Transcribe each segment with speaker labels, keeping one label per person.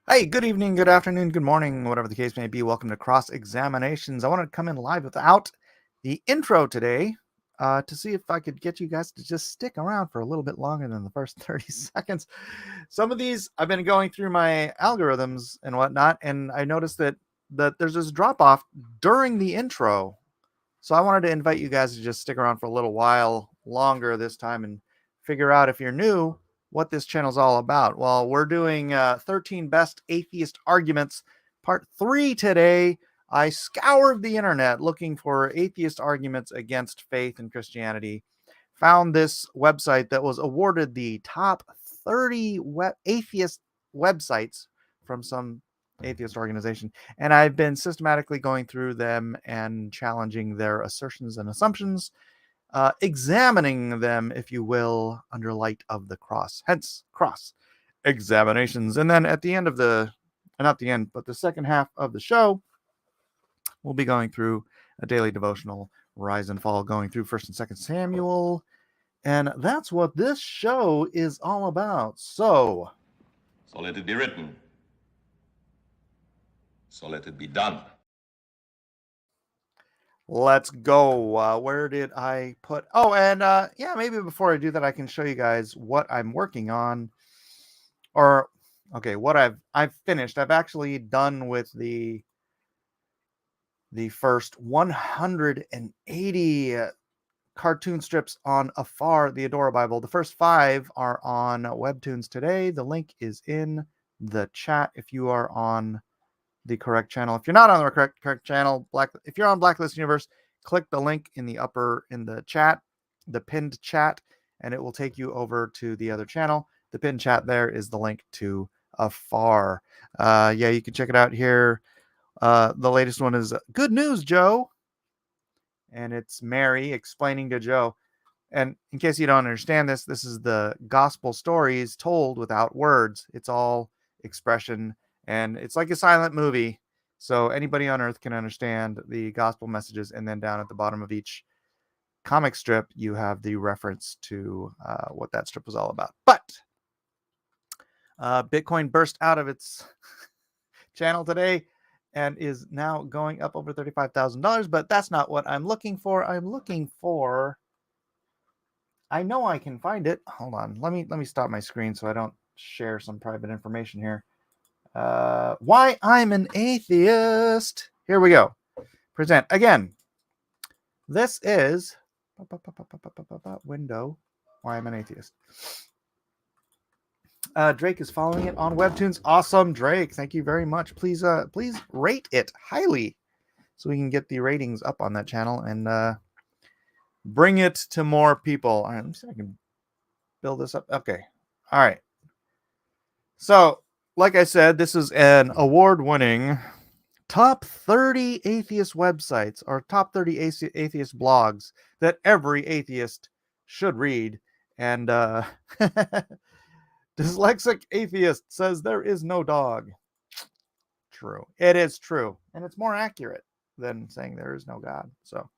Speaker 1: Hey, good evening, good afternoon, good morning, whatever the case may be. Welcome to Cross Examinations. I wanted to come in live without the intro today to see if I could get you guys to just stick around for a little bit longer than the first 30 seconds. Some of these, I've been going through my algorithms and whatnot, and I noticed that there's this drop off during the intro. So I wanted to invite you guys to just stick around for a little while longer this time and figure out, if you're new, what this channel's all about. Well, we're doing 13 Best Atheist Arguments, Part 3 today. I scoured the internet looking for atheist arguments against faith and Christianity. Found this website that was awarded the top 30 atheist websites from some atheist organization, and I've been systematically going through them and challenging their assertions and assumptions, examining them, if you will, under light of the cross, hence cross examinations. And then at the end of not the end, but the second half of the show, we'll be going through a daily devotional, rise and fall, going through 1st and 2nd Samuel, and that's what this show is all about. So
Speaker 2: let it be written. So let it be done.
Speaker 1: let's go. Where did I put? Oh, and yeah, maybe before I do that, I can show you guys what I'm working on, or okay, what I've finished. I've actually done with the first 180 cartoon strips on Afar, the Adora Bible. The first 5 are on Webtoons today. The link is in the chat if you are on the correct channel. If you're not on the correct channel, if you're on Blacklist Universe, click the link in the chat, the pinned chat, and it will take you over to the other channel. The pinned chat there is the link to Afar. Yeah, you can check it out here. The latest one is Good News, Joe. And it's Mary explaining to Joe. And in case you don't understand this, this is the gospel stories told without words. It's all expression, and it's like a silent movie. So anybody on earth can understand the gospel messages. And then down at the bottom of each comic strip, you have the reference to what that strip was all about. But Bitcoin burst out of its channel today and is now going up over $35,000. But that's not what I'm looking for. I'm looking for... I know I can find it. Hold on. Let me stop my screen so I don't share some private information here. Why I'm an atheist. Here we go. Present again. This is window. Why I'm an atheist. Drake is following it on Webtoons. Awesome, Drake. Thank you very much. Please rate it highly so we can get the ratings up on that channel and bring it to more people. All right, let me see if I can build this up. Okay. All right. So, like I said, this is an award-winning top 30 atheist websites, or top 30 atheist blogs that every atheist should read. And Dyslexic Atheist says there is no dog. True. It is true. And it's more accurate than saying there is no God. So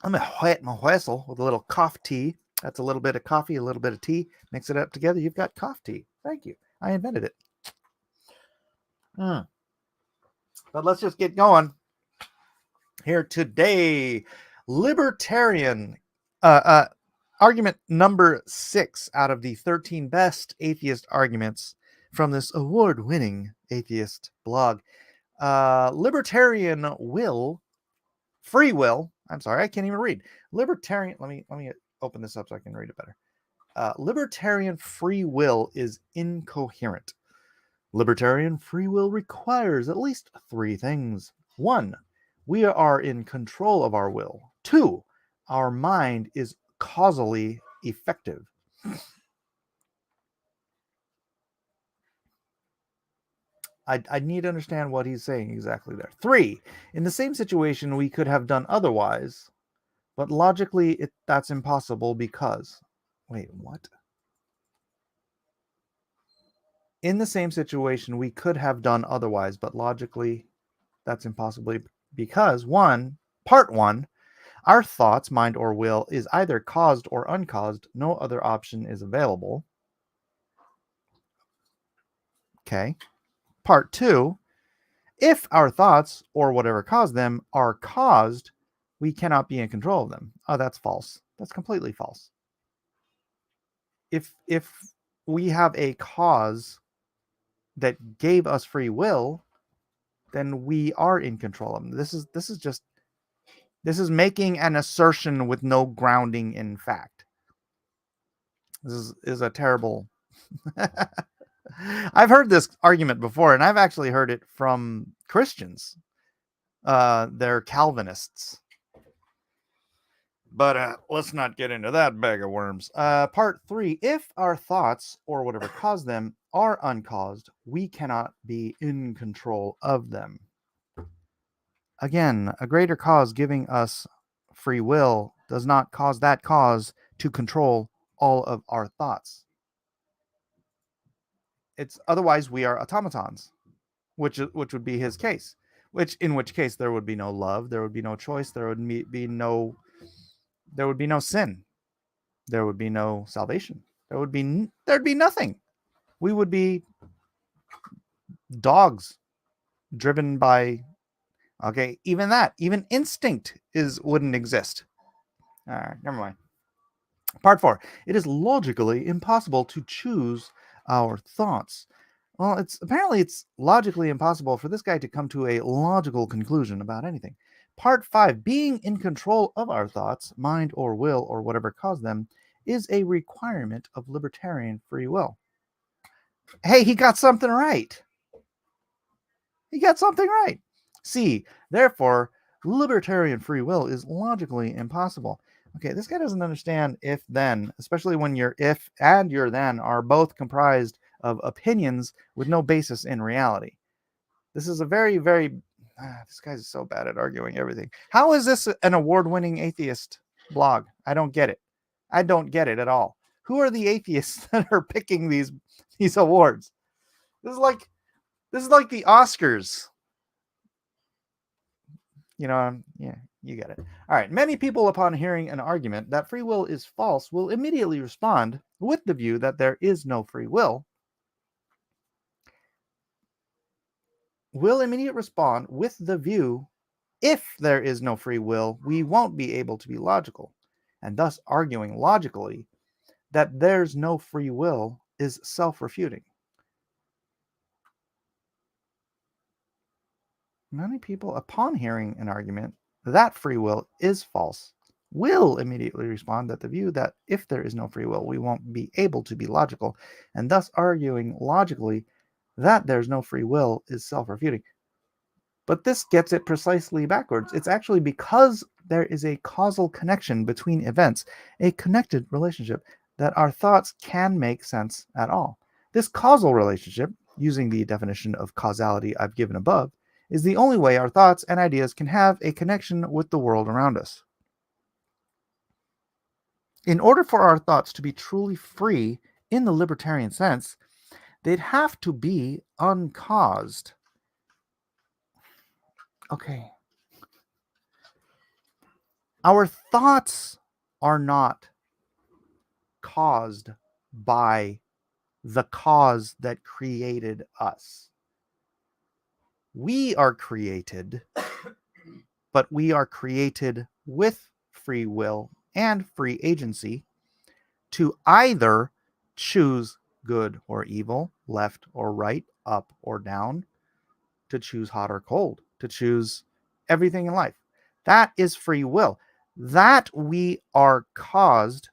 Speaker 1: I'm going to wet my whistle with a little cough tea. That's a little bit of coffee, a little bit of tea. Mix it up together. You've got cough tea. Thank you. I invented it. But let's just get going here today. Libertarian argument number 6 out of the 13 best atheist arguments from this award-winning atheist blog. Libertarian free will. I'm sorry, I can't even read. Libertarian. Let me open this up so I can read it better. Libertarian free will is incoherent. Libertarian free will requires at least 3 things. 1, we are in control of our will. 2, our mind is causally effective. I need to understand what he's saying exactly there. 3, in the same situation, we could have done otherwise, but logically, that's impossible because... Wait, what? In the same situation, we could have done otherwise, but logically, that's impossible because part 1, our thoughts, mind, or will is either caused or uncaused. No other option is available. Okay. Part 2, if our thoughts or whatever caused them are caused, we cannot be in control of them. Oh, that's false. That's completely false. If we have a cause that gave us free will, then we are in control of them. This is making an assertion with no grounding in fact. This is a terrible. I've heard this argument before, and I've actually heard it from Christians. They're Calvinists. But let's not get into that bag of worms. Part 3, if our thoughts or whatever caused them are uncaused, we cannot be in control of them. Again, a greater cause giving us free will does not cause that cause to control all of our thoughts. It's otherwise we are automatons, which would be his case. In which case there would be no love, there would be no choice, there would be no sin, there would be no salvation, there'd be nothing. We would be dogs driven by even instinct wouldn't exist. All right, never mind. Part 4, it is logically impossible to choose our thoughts. Well, it's logically impossible for this guy to come to a logical conclusion about anything. Part 5, being in control of our thoughts, mind or will or whatever caused them, is a requirement of libertarian free will. Hey, he got something right. C, therefore, libertarian free will is logically impossible. Okay, this guy doesn't understand if then, especially when your if and your then are both comprised of opinions with no basis in reality. This is a very, very... this guy's so bad at arguing everything. How is this an award-winning atheist blog? I don't get it. I don't get it at all. Who are the atheists that are picking these awards? This is like the Oscars. Yeah, you get it. All right. Many people, upon hearing an argument that free will is false, will immediately respond with the view that there is no free will. If there is no free will, we won't be able to be logical, and thus arguing logically that there's no free will is self-refuting. Many people, upon hearing an argument that free will is false, will immediately respond that the view that if there is no free will, we won't be able to be logical, and thus arguing logically that there's no free will is self-refuting. But this gets it precisely backwards. It's actually because there is a causal connection between events, a connected relationship, that our thoughts can make sense at all. This causal relationship, using the definition of causality I've given above, is the only way our thoughts and ideas can have a connection with the world around us. In order for our thoughts to be truly free in the libertarian sense, they'd have to be uncaused. Okay. Our thoughts are not caused by the cause that created us. We are created, but we are created with free will and free agency to either choose good or evil, left or right, up or down, to choose hot or cold, to choose everything in life. That is free will. That we are caused,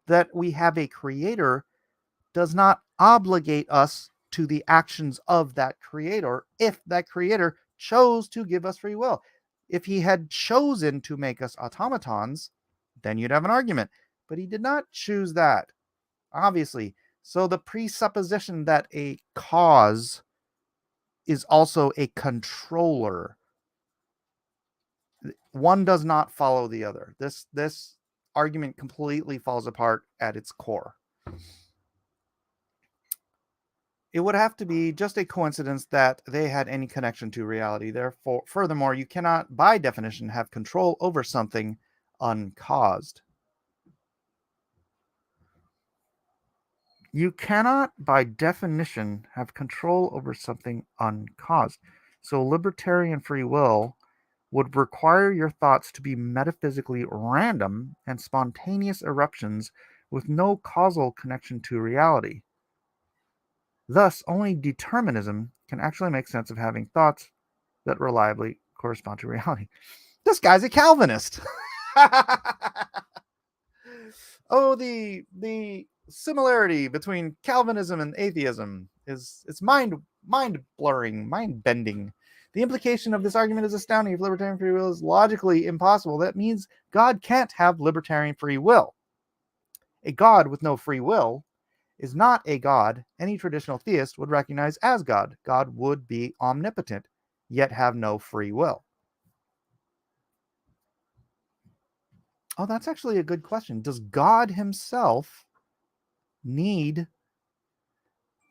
Speaker 1: that we have a creator, does not obligate us to the actions of that creator if that creator chose to give us free will. If he had chosen to make us automatons, then you'd have an argument. But he did not choose that, obviously. So the presupposition that a cause is also a controller, one does not follow the other. This argument completely falls apart at its core. It would have to be just a coincidence that they had any connection to reality. Therefore, furthermore, you cannot, by definition, have control over something uncaused. You cannot, by definition, have control over something uncaused. So libertarian free will would require your thoughts to be metaphysically random and spontaneous eruptions with no causal connection to reality. Thus, only determinism can actually make sense of having thoughts that reliably correspond to reality. This guy's a Calvinist. Oh, the similarity between Calvinism and atheism is it's mind blurring, mind bending. The implication of this argument is astounding. If libertarian free will is logically impossible, that means God can't have libertarian free will. A God with no free will is not a God any traditional theist would recognize as God. God would be omnipotent, yet have no free will. Oh, that's actually a good question. Does God himself need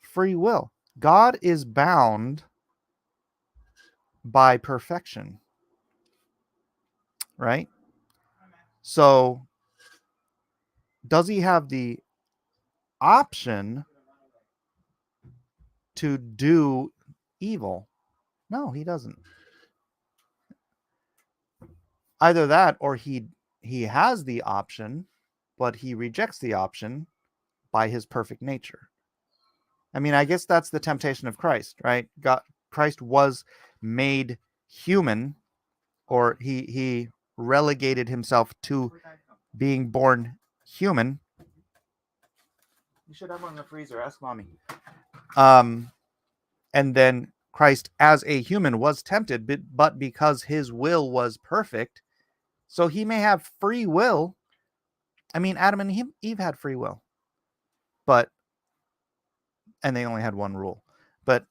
Speaker 1: free will? God is bound by perfection, right? So, does he have the option to do evil? No, he doesn't. Either that or he has the option, but he rejects the option by his perfect nature. I mean, I guess that's the temptation of Christ, right? Christ was made human, or he relegated himself to being born human. You should have one in the freezer. Ask mommy. And then Christ, as a human, was tempted, but because his will was perfect, so he may have free will. I mean, Adam and Eve had free will, and they only had one rule. But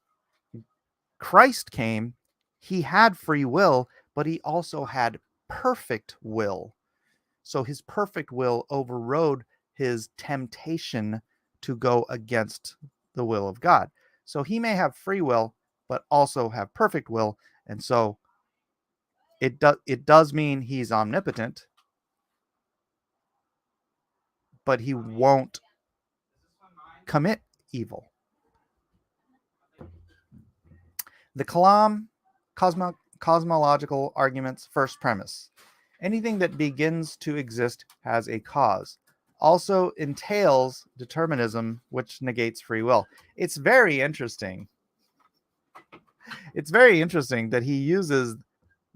Speaker 1: Christ came, he had free will, but he also had perfect will. So his perfect will overrode his temptation to go against the will of God. So he may have free will, but also have perfect will. And so it does mean he's omnipotent, but he won't commit evil. The cosmological argument's first premise: anything that begins to exist has a cause. Also entails determinism, which negates free will. It's very interesting. It's very interesting that he uses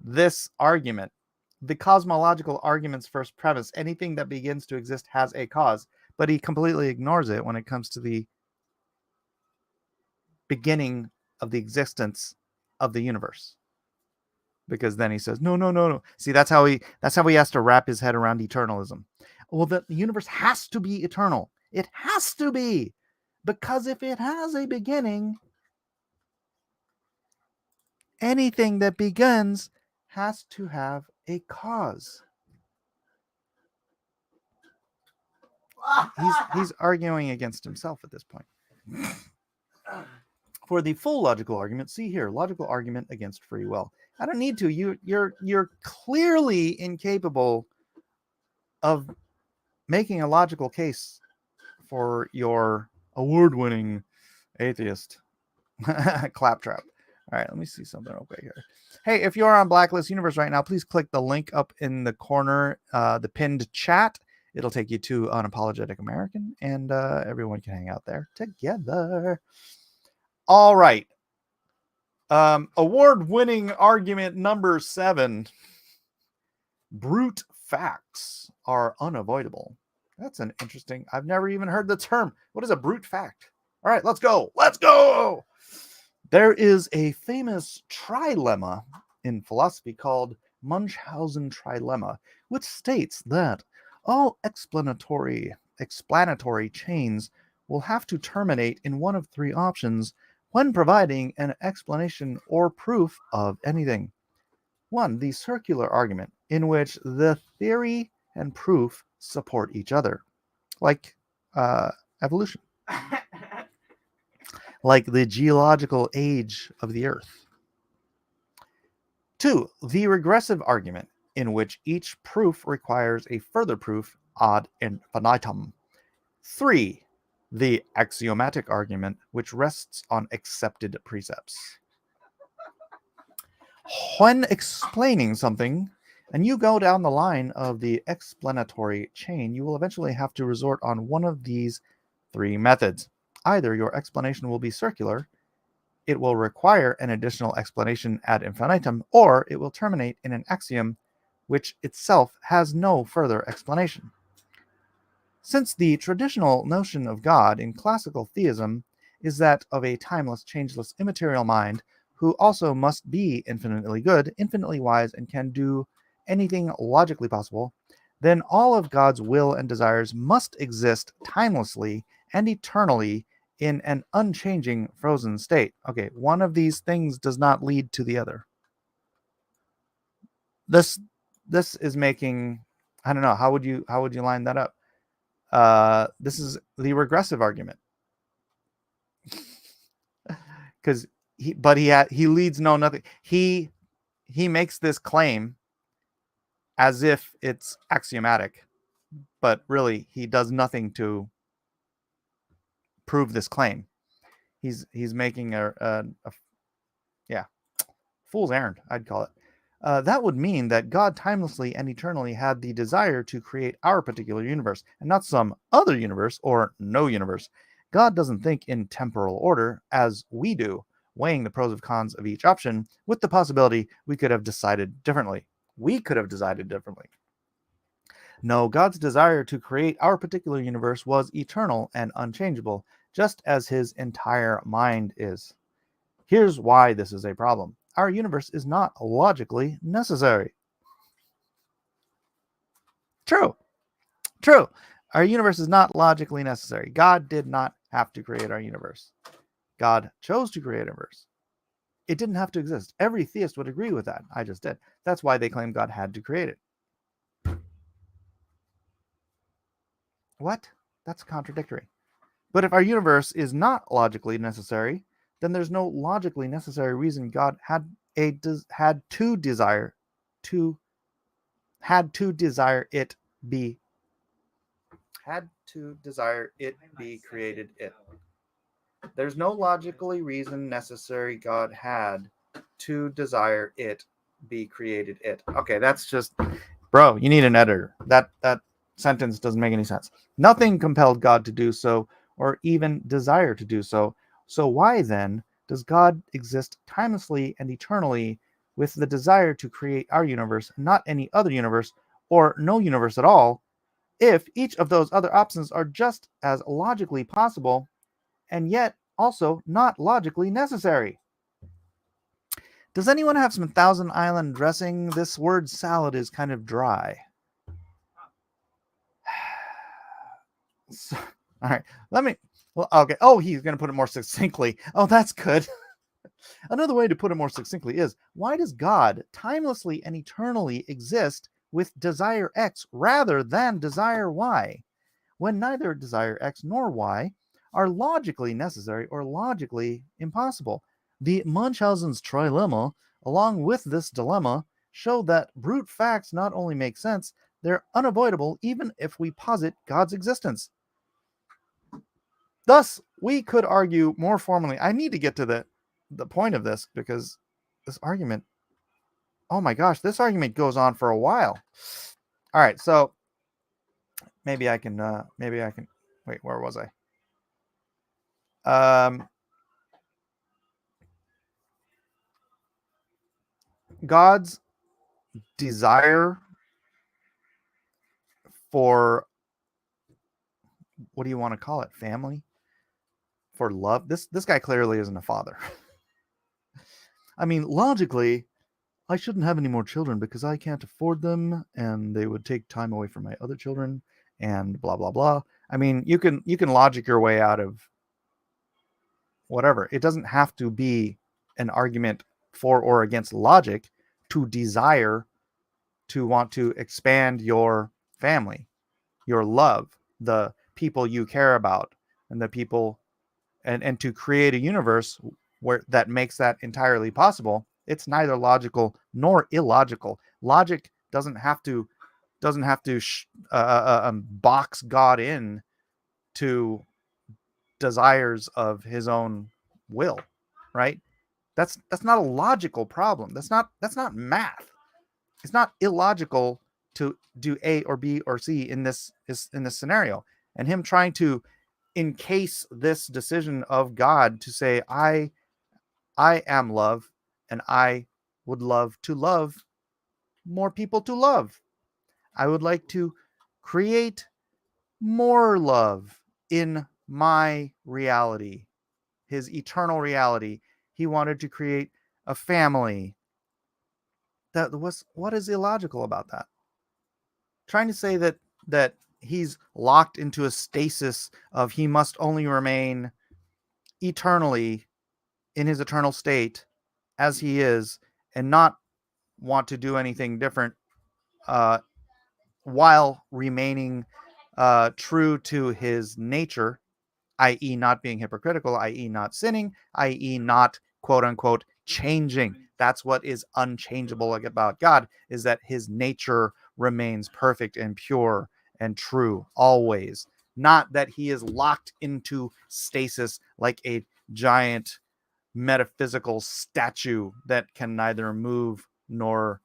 Speaker 1: this argument, the cosmological argument's first premise: anything that begins to exist has a cause, but he completely ignores it when it comes to the beginning of the existence of the universe. Because then he says, no. See, that's how he has to wrap his head around eternalism. Well, the universe has to be eternal. It has to be. Because if it has a beginning, anything that begins has to have a cause. He's arguing against himself at this point. For the full logical argument, see here, logical argument against free will. I don't need to. You're clearly incapable of making a logical case for your award-winning atheist claptrap. All right, let me see something real quick here. Hey, if you're on Blacklist Universe right now, please click the link up in the corner, the pinned chat. It'll take you to Unapologetic American, and everyone can hang out there together. All right. Award-winning argument number 7. Brute facts are unavoidable. That's an interesting, I've never even heard the term. What is a brute fact? All right, let's go. Let's go. There is a famous trilemma in philosophy called Munchausen trilemma, which states that all explanatory chains will have to terminate in one of 3 options when providing an explanation or proof of anything. 1, the circular argument, in which the theory and proof support each other, like evolution, like the geological age of the earth. 2, the regressive argument, in which each proof requires a further proof ad infinitum. 3, The axiomatic argument, which rests on accepted precepts. When explaining something, and you go down the line of the explanatory chain, you will eventually have to resort on one of these three methods. Either your explanation will be circular, it will require an additional explanation ad infinitum, or it will terminate in an axiom which itself has no further explanation. Since the traditional notion of God in classical theism is that of a timeless, changeless, immaterial mind who also must be infinitely good, infinitely wise, and can do anything logically possible, then all of God's will and desires must exist timelessly and eternally in an unchanging frozen state. Okay, one of these things does not lead to the other. This is making, I don't know, how would you line that up? This is the regressive argument, because he leads nothing. He makes this claim as if it's axiomatic, but really he does nothing to prove this claim. He's making a fool's errand, I'd call it. That would mean that God timelessly and eternally had the desire to create our particular universe, and not some other universe or no universe. God doesn't think in temporal order, as we do, weighing the pros and cons of each option, with the possibility we could have decided differently. No, God's desire to create our particular universe was eternal and unchangeable, just as his entire mind is. Here's why this is a problem. Our universe is not logically necessary. True. Our universe is not logically necessary. God did not have to create our universe. God chose to create a universe. It didn't have to exist. Every theist would agree with that. I just did. That's why they claim God had to create it. What? That's contradictory. But if our universe is not logically necessary, then there's no logically necessary reason God had to desire it be created it. There's no logically reason necessary God had to desire it be created it. Okay, that's just, bro, you need an editor. That sentence doesn't make any sense. Nothing compelled God to do so or even desire to do so. So why then does God exist timelessly and eternally with the desire to create our universe, not any other universe or no universe at all, if each of those other options are just as logically possible and yet also not logically necessary? Does anyone have some Thousand Island dressing? This word salad is kind of dry. So, all right, okay. Oh, he's going to put it more succinctly. Oh, that's good. Another way to put it more succinctly is, why does God timelessly and eternally exist with desire X rather than desire Y, when neither desire X nor Y are logically necessary or logically impossible? The Munchausen's trilemma, along with this dilemma, show that brute facts not only make sense, they're unavoidable even if we posit God's existence. Thus, we could argue more formally. I need to get to the point of this, because this argument, oh my gosh, this argument goes on for a while. All right, so maybe I can wait, where was I? God's desire for, what do you want to call it? Family? For love? This guy clearly isn't a father. I mean, logically, I shouldn't have any more children because I can't afford them and they would take time away from my other children and blah blah blah. I mean, you can logic your way out of whatever. It doesn't have to be an argument for or against logic to desire to want to expand your family, your love, the people you care about, and the people, and to create a universe where that makes that entirely possible. It's neither logical nor illogical. Logic doesn't have to box God in to desires of his own will, right? That's not a logical problem. That's not math. It's not illogical to do A or B or C in this scenario. And him trying to encase this decision of God to say, I am love, and I would love to love more people to love. I would like to create more love in my reality, his eternal reality. He wanted to create a family. What is illogical about that? Trying to say that he's locked into a stasis of he must only remain eternally in his eternal state as he is, and not want to do anything different, while remaining true to his nature, i.e., not being hypocritical, i.e., not sinning, i.e., not quote unquote changing. That's what is unchangeable about God, is that his nature remains perfect and pure and true always. Not that he is locked into stasis like a giant metaphysical statue that can neither move nor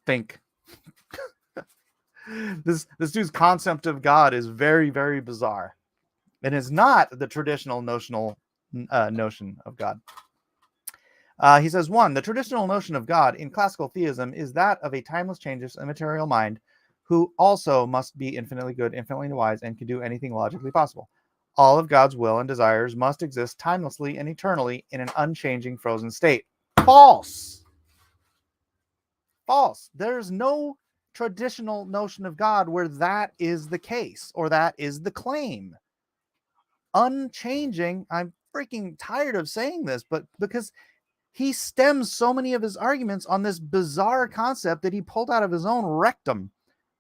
Speaker 1: think. This dude's concept of God is very, very bizarre, and is not the traditional notion of God. He says, 1, the traditional notion of God in classical theism is that of a timeless, changeless, immaterial mind who also must be infinitely good, infinitely wise, and can do anything logically possible. All of God's will and desires must exist timelessly and eternally in an unchanging, frozen state. False. False. There's no traditional notion of God where that is the case, or that is the claim. Unchanging, I'm freaking tired of saying this, but because he stems so many of his arguments on this bizarre concept that he pulled out of his own rectum,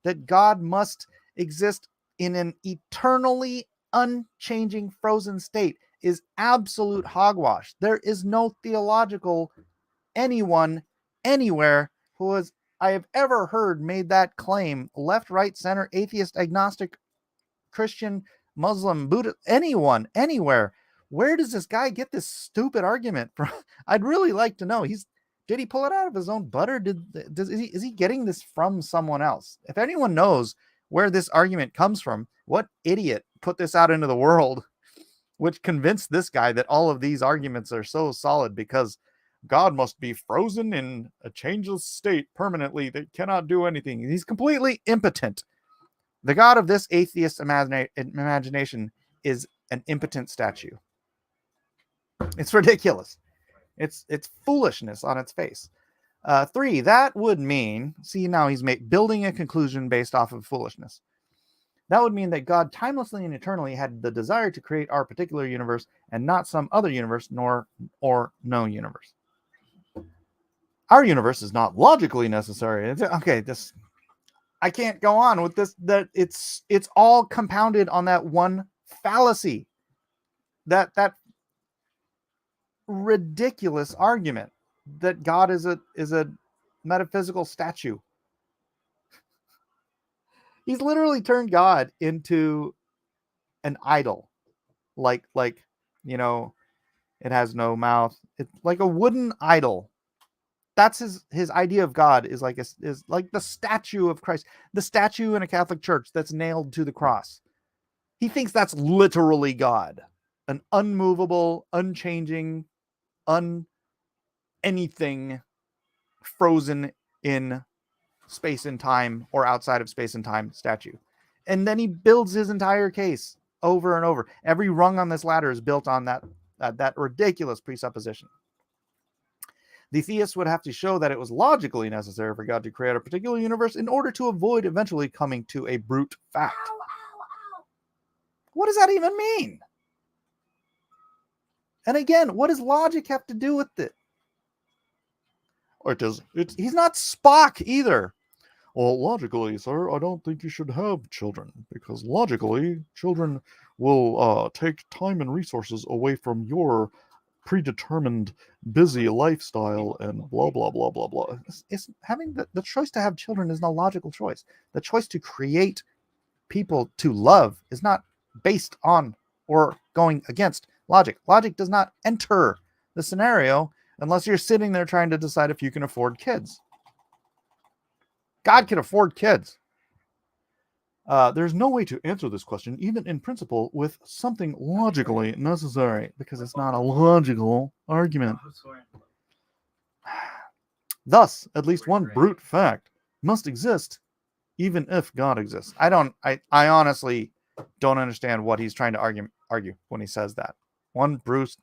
Speaker 1: that God must exist in an eternally unchanging, frozen state, is absolute hogwash. There is no theological anyone anywhere who I have ever heard made that claim. Left, right, center, atheist, agnostic, Christian, Muslim, Buddha, anyone, anywhere. Where does this guy get this stupid argument from? I'd really like to know. Did he pull it out of his own butt, or is he getting this from someone else? If anyone knows where this argument comes from, what idiot put this out into the world, which convinced this guy that all of these arguments are so solid because God must be frozen in a changeless state permanently that cannot do anything. He's completely impotent. The God of this atheist imagination is an impotent statue. It's ridiculous. It's foolishness on its face. 3, that would mean, see, now he's building a conclusion based off of foolishness. That would mean that God timelessly and eternally had the desire to create our particular universe and not some other universe, or no universe. Our universe is not logically necessary. Okay, I can't go on with this. That it's all compounded on that one fallacy. That ridiculous argument that God is a metaphysical statue. He's literally turned God into an idol, like it has no mouth. It's like a wooden idol. That's his idea of God, is like the statue of Christ, the statue in a Catholic church that's nailed to the cross. He thinks that's literally God, an unmovable, unchanging, anything, frozen in space and time, or outside of space and time statue. And then he builds his entire case over and over. Every rung on this ladder is built on that ridiculous presupposition. The theist would have to show that it was logically necessary for God to create a particular universe in order to avoid eventually coming to a brute fact. What does that even mean? And again, what does logic have to do with it? He's not Spock either. Well, logically, sir, I don't think you should have children, because logically, children will take time and resources away from your predetermined busy lifestyle and blah, blah, blah, blah, blah. It's having the choice to have children is not a logical choice. The choice to create people to love is not based on or going against logic. Logic does not enter the scenario unless you're sitting there trying to decide if you can afford kids. God can afford kids. There's no way to answer this question, even in principle, with something logically necessary, because it's not a logical argument. Thus, at least one brute fact must exist, even if God exists. I honestly don't understand what he's trying to argue when he says that. One brute.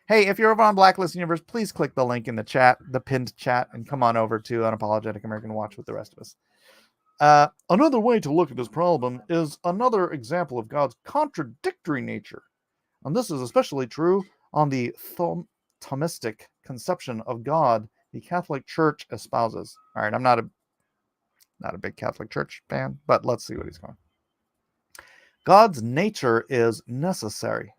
Speaker 1: Hey, if you're over on Blacklist Universe, please click the link in the chat, the pinned chat, and come on over to Unapologetic American Watch with the rest of us. Another way to look at this problem is another example of God's contradictory nature. And this is especially true on the Thomistic conception of God the Catholic Church espouses. All right, I'm not a big Catholic Church fan, but let's see what he's going. God's nature is necessary.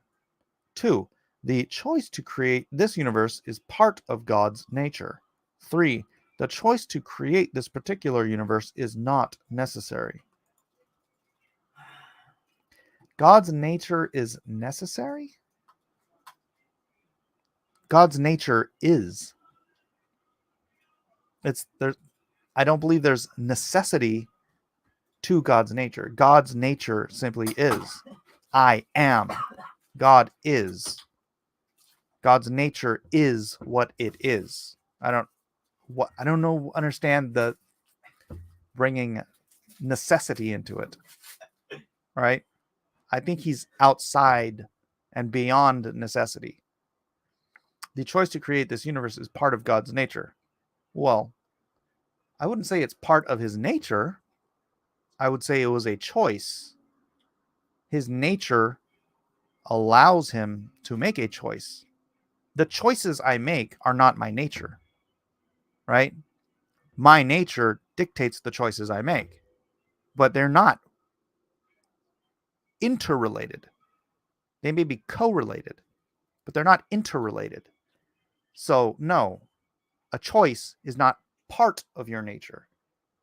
Speaker 1: 2. The choice to create this universe is part of God's nature. 3. The choice to create this particular universe is not necessary. God's nature is necessary? God's nature is. I don't believe there's necessity to God's nature. God's nature simply is. I am. God is. God's nature is what it is. I don't understand the bringing necessity into it. Right? I think he's outside and beyond necessity. The choice to create this universe is part of God's nature. Well, I wouldn't say it's part of his nature. I would say it was a choice. His nature allows him to make a choice. The choices I make are not my nature, right? My nature dictates the choices I make, but they're not interrelated. They may be correlated, but they're not interrelated. So, no, a choice is not part of your nature.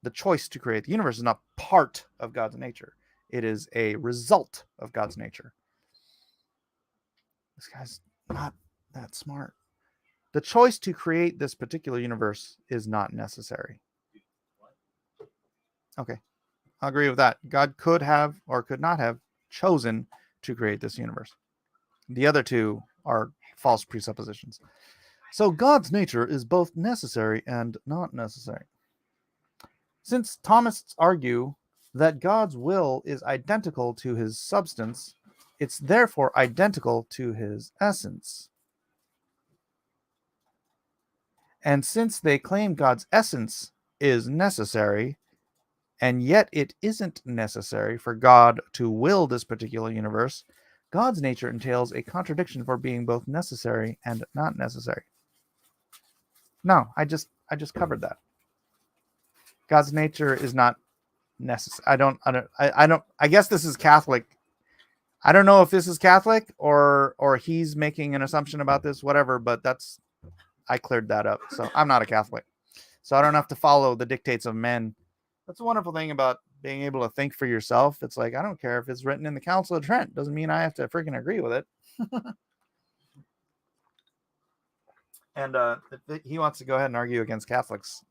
Speaker 1: The choice to create the universe is not part of God's nature. It is a result of God's nature. This guy's not that smart. The choice to create this particular universe is not necessary. Okay, I'll agree with that. God could have or could not have chosen to create this universe. The other two are false presuppositions. So God's nature is both necessary and not necessary. Since Thomists argue that God's will is identical to his substance, it's therefore identical to his essence. And since they claim God's essence is necessary, and yet it isn't necessary for God to will this particular universe, God's nature entails a contradiction for being both necessary and not necessary. No, I just covered that. God's nature is not necessary. I guess this is Catholic. I don't know if this is Catholic or he's making an assumption about this, whatever, but I cleared that up. So I'm not a Catholic. So I don't have to follow the dictates of men. That's a wonderful thing about being able to think for yourself. It's like, I don't care if it's written in the Council of Trent. Doesn't mean I have to freaking agree with it. And if he wants to go ahead and argue against Catholics,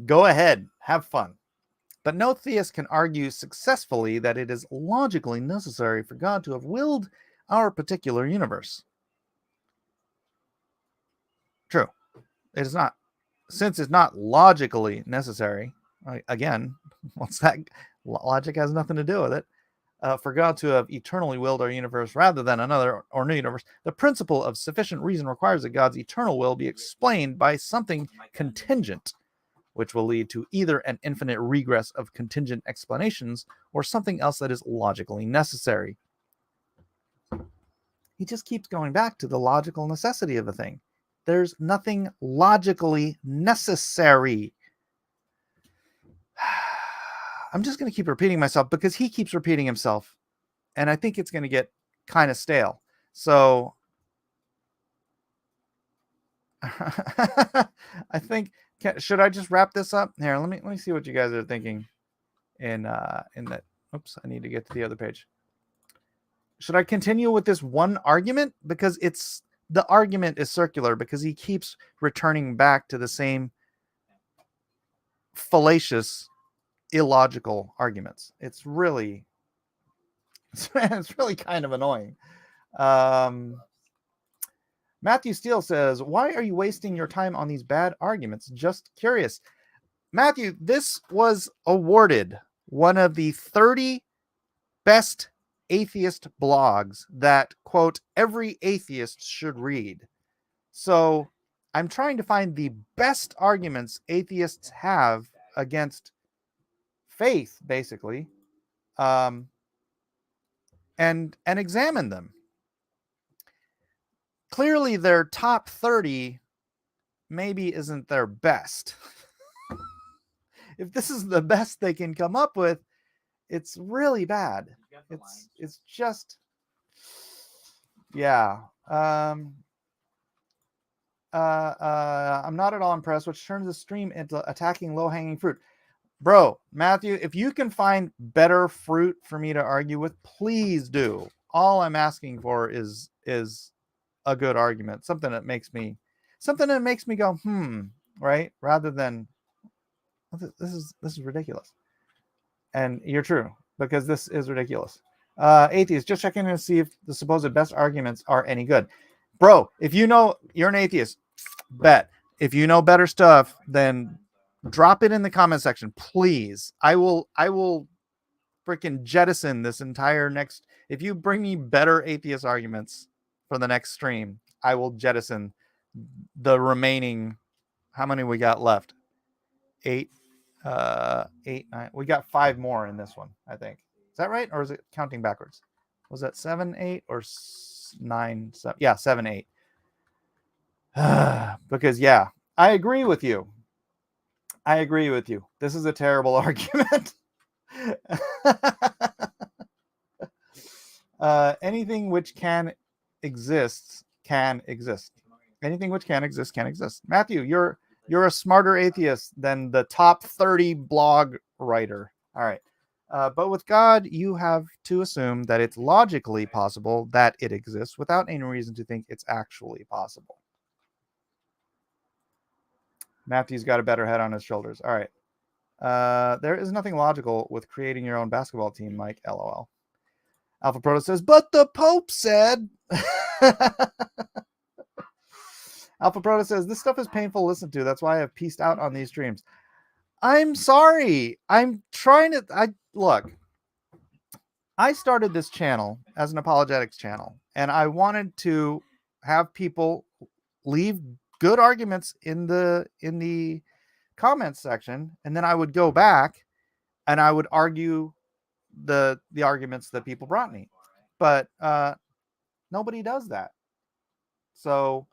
Speaker 1: go ahead. Have fun. But no theist can argue successfully that it is logically necessary for God to have willed our particular universe. True. It is not. Since it's not logically necessary, again, what's that? Logic has nothing to do with it. For God to have eternally willed our universe rather than another or new universe, the principle of sufficient reason requires that God's eternal will be explained by something contingent, which will lead to either an infinite regress of contingent explanations or something else that is logically necessary. He just keeps going back to the logical necessity of a thing. There's nothing logically necessary. I'm just going to keep repeating myself because he keeps repeating himself. And I think it's going to get kind of stale. So I think, should I just wrap this up? Here, let me see what you guys are thinking in that. Oops, I need to get to the other page. Should I continue with this one argument? Because the argument is circular because he keeps returning back to the same fallacious, illogical arguments. It's really kind of annoying. Matthew Steele says, why are you wasting your time on these bad arguments? Just curious. Matthew, this was awarded one of the 30 best atheist blogs that, quote, every atheist should read. So I'm trying to find the best arguments atheists have against faith, basically, and examine them. Clearly, their top 30 maybe isn't their best. If this is the best they can come up with, it's really bad. It's just, yeah. I'm not at all impressed, which turns the stream into attacking low-hanging fruit. Bro, Matthew, if you can find better fruit for me to argue with, please do. All I'm asking for is a good argument, something that makes me go, right? Rather than this is ridiculous. And you're true, because this is ridiculous. Atheist, just checking in to see if the supposed best arguments are any good. Bro, if you know you're an atheist, bet. If you know better stuff, then drop it in the comment section, please. I will freaking jettison this entire next. If you bring me better atheist arguments for the next stream, I will jettison the remaining. How many we got left? 8, 8, 9. We got 5 more in this one, I think. Is that right? Or is it counting backwards? Was that 7, 8, or 9, 7? Yeah, 7, 8. Because, yeah, I agree with you. This is a terrible argument. Anything which can exist can exist. Anything which can exist can exist. Matthew, you're a smarter atheist than the top 30 blog writer. All right. But with God, you have to assume that it's logically possible that it exists without any reason to think it's actually possible. Matthew's got a better head on his shoulders. All right. There is nothing logical with creating your own basketball team, Mike. LOL. Alpha Proto says, but the Pope said. Alpha Proto says, this stuff is painful to listen to. That's why I've pieced out on these streams. I'm sorry. I'm trying to. Look, I started this channel as an apologetics channel, and I wanted to have people leave good arguments in the comments section, and then I would go back and I would argue the arguments that people brought me. But nobody does that. So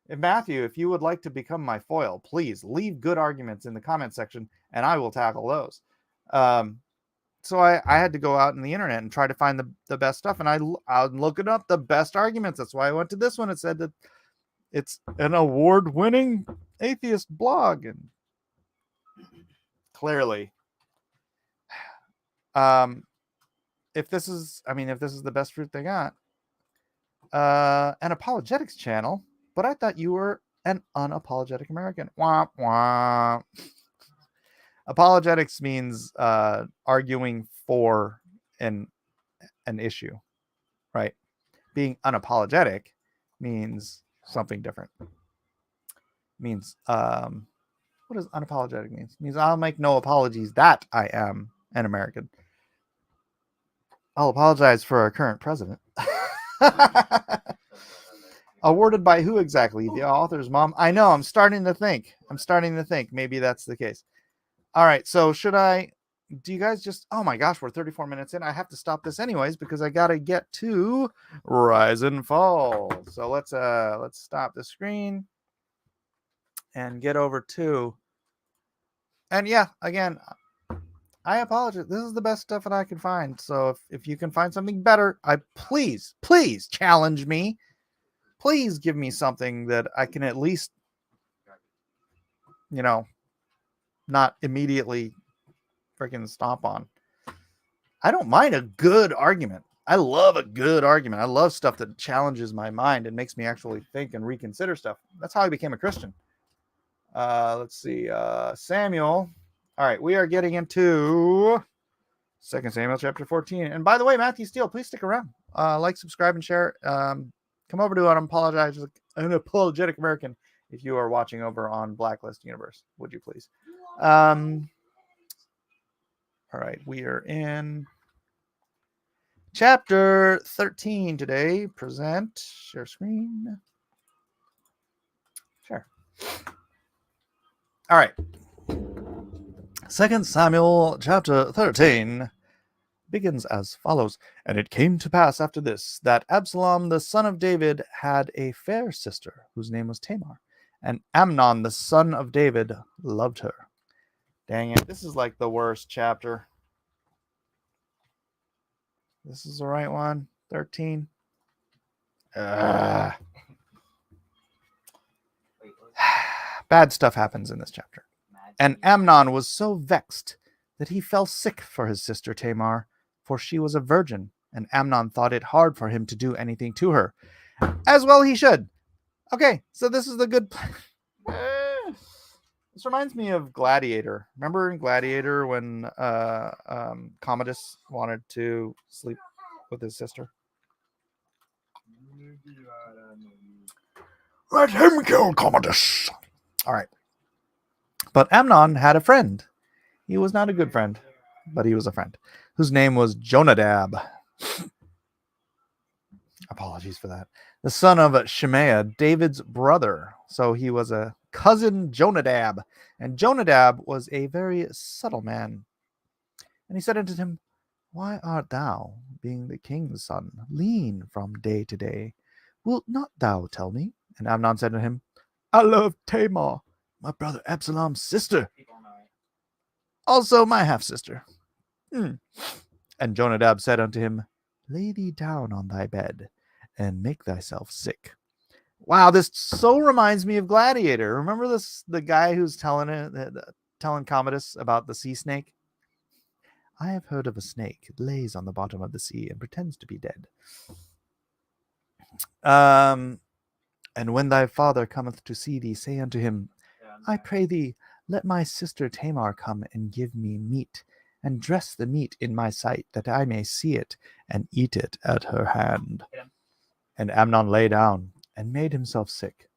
Speaker 1: Matthew, if you would like to become my foil, please leave good arguments in the comment section and I will tackle those. So I had to go out in the internet and try to find the best stuff, and I'm looking up the best arguments. That's why I went to this one. It said that it's an award-winning atheist blog, and clearly, if this is the best fruit they got, an apologetics channel, but I thought you were an unapologetic American. Womp womp. Apologetics means arguing for an issue, right? Being unapologetic means something different. Means what does unapologetic mean? It means I'll make no apologies that I am an American. I'll apologize for our current president. Awarded by who exactly? The author's mom? I know. I'm starting to think maybe that's the case. All right. So do you guys just, oh my gosh, we're 34 minutes in. I have to stop this anyways because I got to get to Rise and Fall. So let's stop the screen and get over to, and yeah, again, I apologize. This is the best stuff that I can find. So if you can find something better, please challenge me. Please give me something that I can at least, not immediately freaking stomp on. I don't mind a good argument. I love a good argument. I love stuff that challenges my mind and makes me actually think and reconsider stuff. That's how I became a Christian. Let's see. Samuel. All right, we are getting into 2 Samuel chapter 14. And by the way, Matthew Steele, please stick around. Like, subscribe, and share. Come over to an apologetic American if you are watching over on Blacklist Universe. Would you please? All right, we are in chapter 13 today. Present, share screen. Sure. All right. 2 Samuel chapter 13 begins as follows. And it came to pass after this, that Absalom the son of David had a fair sister, whose name was Tamar. And Amnon the son of David loved her. Dang it, this is like the worst chapter. This is the right one. 13. Bad stuff happens in this chapter. And Amnon was so vexed that he fell sick for his sister Tamar, for she was a virgin, and Amnon thought it hard for him to do anything to her. As well he should. Okay, so this is the good... This reminds me of Gladiator. Remember in Gladiator when Commodus wanted to sleep with his sister? Let him kill Commodus. All right. But Amnon had a friend. He was not a good friend, but he was a friend, whose name was Jonadab. Apologies for that. The son of Shemaiah, David's brother. So he was a cousin Jonadab. And Jonadab was a very subtle man. And he said unto him, Why art thou, being the king's son, lean from day to day? Wilt not thou tell me? And Amnon said to him, I love Tamar, my brother Absalom's sister, also my half-sister. And Jonadab said unto him, Lay thee down on thy bed, and make thyself sick. Wow, this so reminds me of Gladiator. Remember this? The guy who's telling Commodus about the sea snake? I have heard of a snake that lays on the bottom of the sea and pretends to be dead. And when thy father cometh to see thee, say unto him, I pray thee, let my sister Tamar come and give me meat, and dress the meat in my sight, that I may see it, and eat it at her hand. And Amnon lay down, and made himself sick.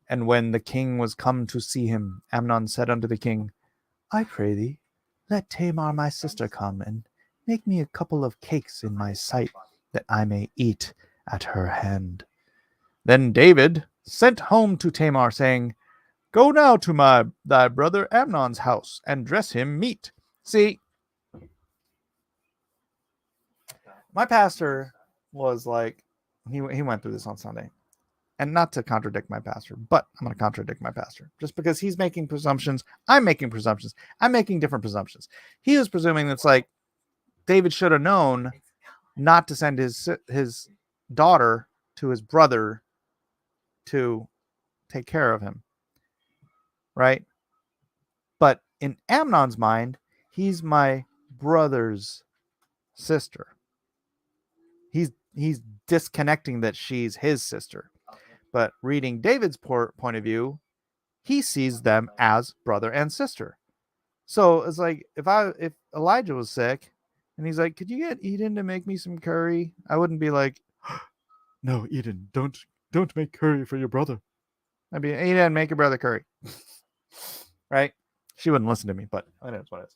Speaker 1: And when the king was come to see him, Amnon said unto the king, I pray thee, let Tamar my sister come, and make me a couple of cakes in my sight, that I may eat at her hand. Then David sent home to Tamar, saying, Go now to thy brother Amnon's house, and dress him meat. See, my pastor was like, he went through this on Sunday. And not to contradict my pastor, but I'm going to contradict my pastor. Just because he's making presumptions, I'm making presumptions. I'm making different presumptions. He was presuming that's like, David should have known not to send his daughter to his brother to take care of him. Right? But in Amnon's mind, he's my brother's sister. He's disconnecting that she's his sister. But reading David's point of view, he sees them as brother and sister. So it's like if Elijah was sick and he's like, could you get Eden to make me some curry? I wouldn't be like, no, Eden, don't make curry for your brother. I'd be, Eden, make your brother curry. Right? She wouldn't listen to me, but I know what it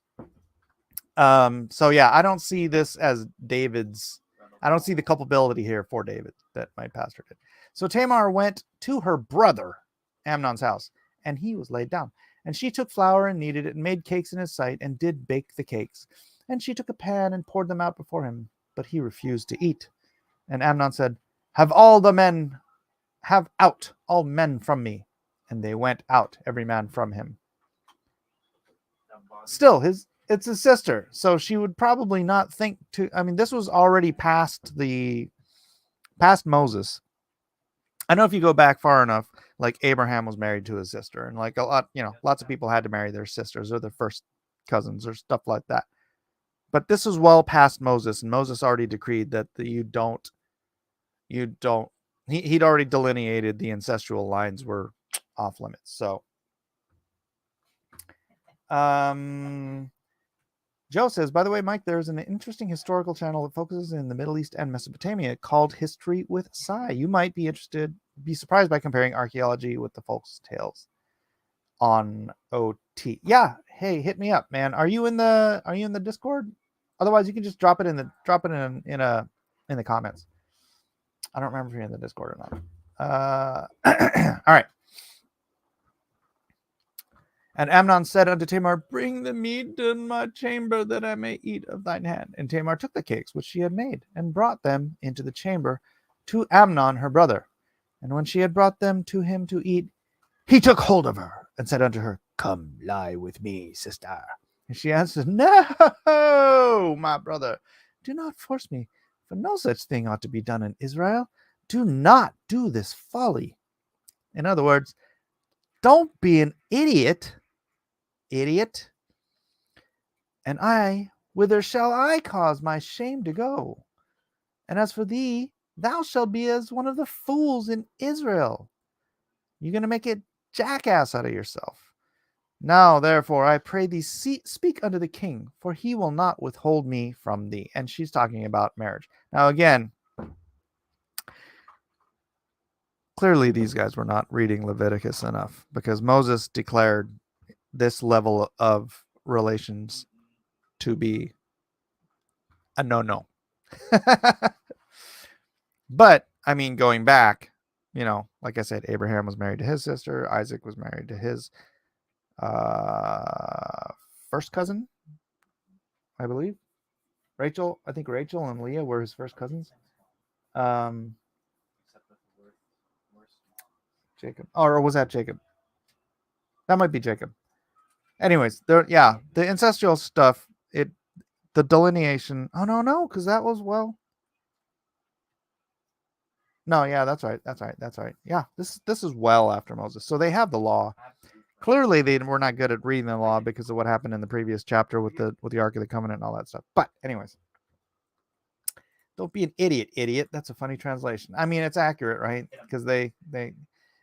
Speaker 1: is. So yeah, I don't see this as David's. I don't see the culpability here for David that my pastor did. So Tamar went to her brother Amnon's house, and he was laid down. And she took flour and kneaded it, and made cakes in his sight, and did bake the cakes. And she took a pan and poured them out before him, but he refused to eat. And Amnon said, Have out all men from me. And they went out, every man from him. Still, it's his sister, so she would probably not think to. I mean, this was already past Moses. I know if you go back far enough, like Abraham was married to his sister, and like a lot, lots of people had to marry their sisters or their first cousins or stuff like that. But this was well past Moses, and Moses already decreed that he'd already delineated the ancestral lines were off limits. So, Joe says, by the way, Mike, there's an interesting historical channel that focuses in the Middle East and Mesopotamia called History with Sai. You might be surprised by comparing archaeology with the folks' tales on OT. Yeah, hey, hit me up, man. Are you in the Discord? Otherwise, you can just drop it in the comments. I don't remember if you're in the Discord or not. All right. And Amnon said unto Tamar, bring the meat in my chamber that I may eat of thine hand. And Tamar took the cakes which she had made and brought them into the chamber to Amnon her brother. And when she had brought them to him to eat, he took hold of her and said unto her, come lie with me, sister. And she answered, no, my brother, do not force me, for no such thing ought to be done in Israel. Do not do this folly. In other words, don't be an idiot. And whither shall I cause my shame to go? And as for thee, thou shalt be as one of the fools in Israel. You're going to make a jackass out of yourself. Now, therefore, I pray thee, speak unto the king, for he will not withhold me from thee. And she's talking about marriage. Now, again, clearly these guys were not reading Leviticus enough, because Moses declared this level of relations to be a no. But, I mean, going back, like I said, Abraham was married to his sister. Isaac was married to his first cousin, I believe. Rachel, I think Rachel and Leah were his first cousins. Jacob. Or was that Jacob? That might be Jacob. Anyways, the ancestral stuff, the delineation. Oh, no, because that was, no, yeah, that's right. Yeah, this is well after Moses. So they have the law. Clearly, they were not good at reading the law because of what happened in the previous chapter with the Ark of the Covenant and all that stuff. But anyways, don't be an idiot. That's a funny translation. I mean, it's accurate, right? Because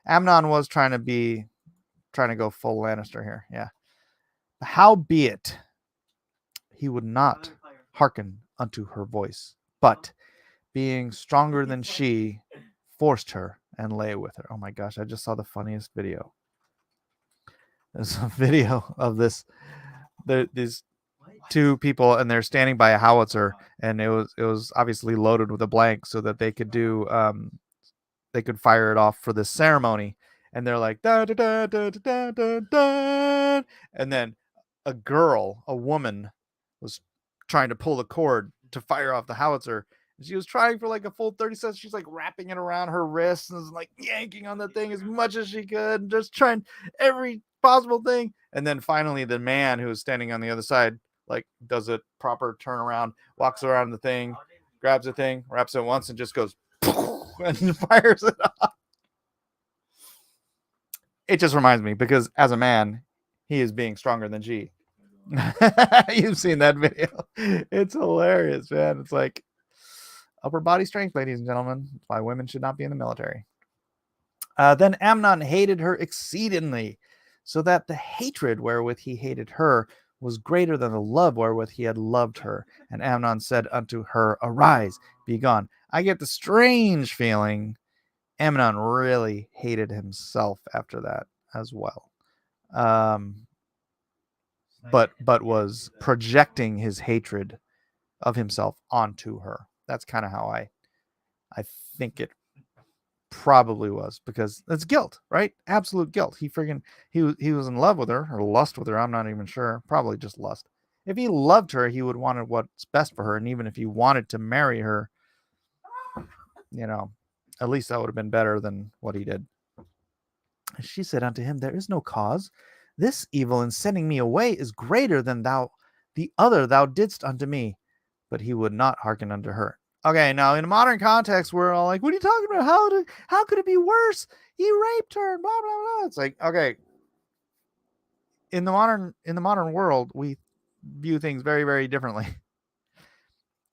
Speaker 1: Amnon was trying to go full Lannister here. Yeah. Howbeit, he would not hearken unto her voice, but being stronger than she, forced her and lay with her. Oh my gosh, I just saw the funniest video. There's a video of these two people, and they're standing by a howitzer, and it was obviously loaded with a blank so that they could fire it off for this ceremony. And they're like, da, da, da, da, da, da, da. And then a woman was trying to pull the cord to fire off the howitzer. She was trying for like a full 30 seconds. She's like wrapping it around her wrists and like yanking on the thing as much as she could, just trying every possible thing. And then finally the man who was standing on the other side like does a proper turnaround, walks around the thing, grabs the thing, wraps it once, and just goes and fires it off. It just reminds me, because as a man, he is being stronger than she. You've seen that video. It's hilarious, man. It's like upper body strength, ladies and gentlemen. That's why women should not be in the military. Then Amnon hated her exceedingly, so that the hatred wherewith he hated her was greater than the love wherewith he had loved her. And Amnon said unto her, arise, be gone. I get the strange feeling Amnon really hated himself after that as well. But was projecting his hatred of himself onto her. That's kind of how I think it probably was, because it's guilt, right? Absolute guilt. He was in love with her, or lust with her. I'm not even sure. Probably just lust. If he loved her, he would want what's best for her. And even if he wanted to marry her, at least that would have been better than what he did. She said unto him, there is no cause. This evil in sending me away is greater than the other thou didst unto me. But he would not hearken unto her. Okay, now in a modern context, we're all like, what are you talking about? How could it be worse? He raped her, blah, blah, blah. It's like, okay. In the modern world, we view things very, very differently.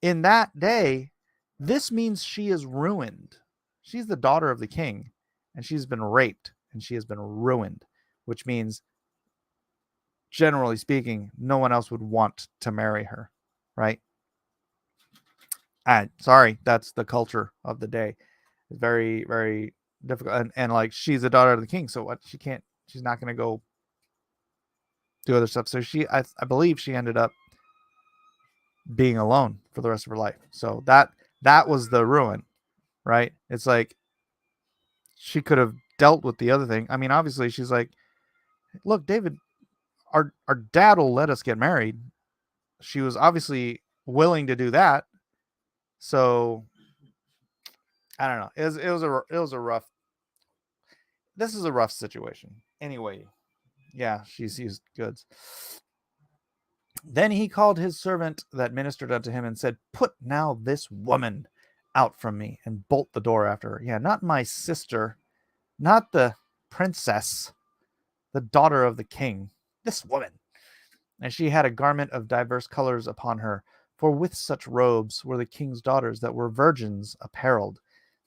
Speaker 1: in that day, this means she is ruined. She's the daughter of the king, and she's been raped, and she has been ruined, which means, generally speaking, no one else would want to marry her, right? Sorry, that's the culture of the day. It's very, very difficult. And like, she's the daughter of the king, so what? She's not going to go do other stuff. So I believe she ended up being alone for the rest of her life. So that was the ruin, right? It's like she could have dealt with the other thing. I mean, obviously she's like, look, David, our dad will let us get married. She was obviously willing to do that. So I don't know. It was a rough. This is a rough situation. Anyway, yeah, she seized goods. Then he called his servant that ministered unto him and said, put now this woman out from me and bolt the door after her. Yeah, not my sister, not the princess, the daughter of the king, this woman. And she had a garment of diverse colors upon her, for with such robes were the king's daughters that were virgins apparelled.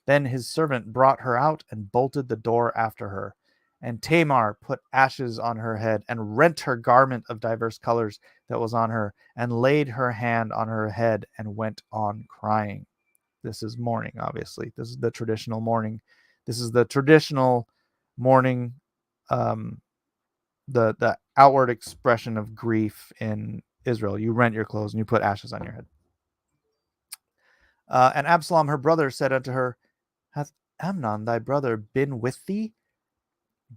Speaker 1: Then his servant brought her out and bolted the door after her. And Tamar put ashes on her head and rent her garment of diverse colors that was on her and laid her hand on her head and went on crying. This is mourning, obviously. This is the traditional mourning. This is the traditional mourning, the outward expression of grief in Israel. You rent your clothes and you put ashes on your head. And Absalom, her brother, said unto her, hath Amnon thy brother been with thee?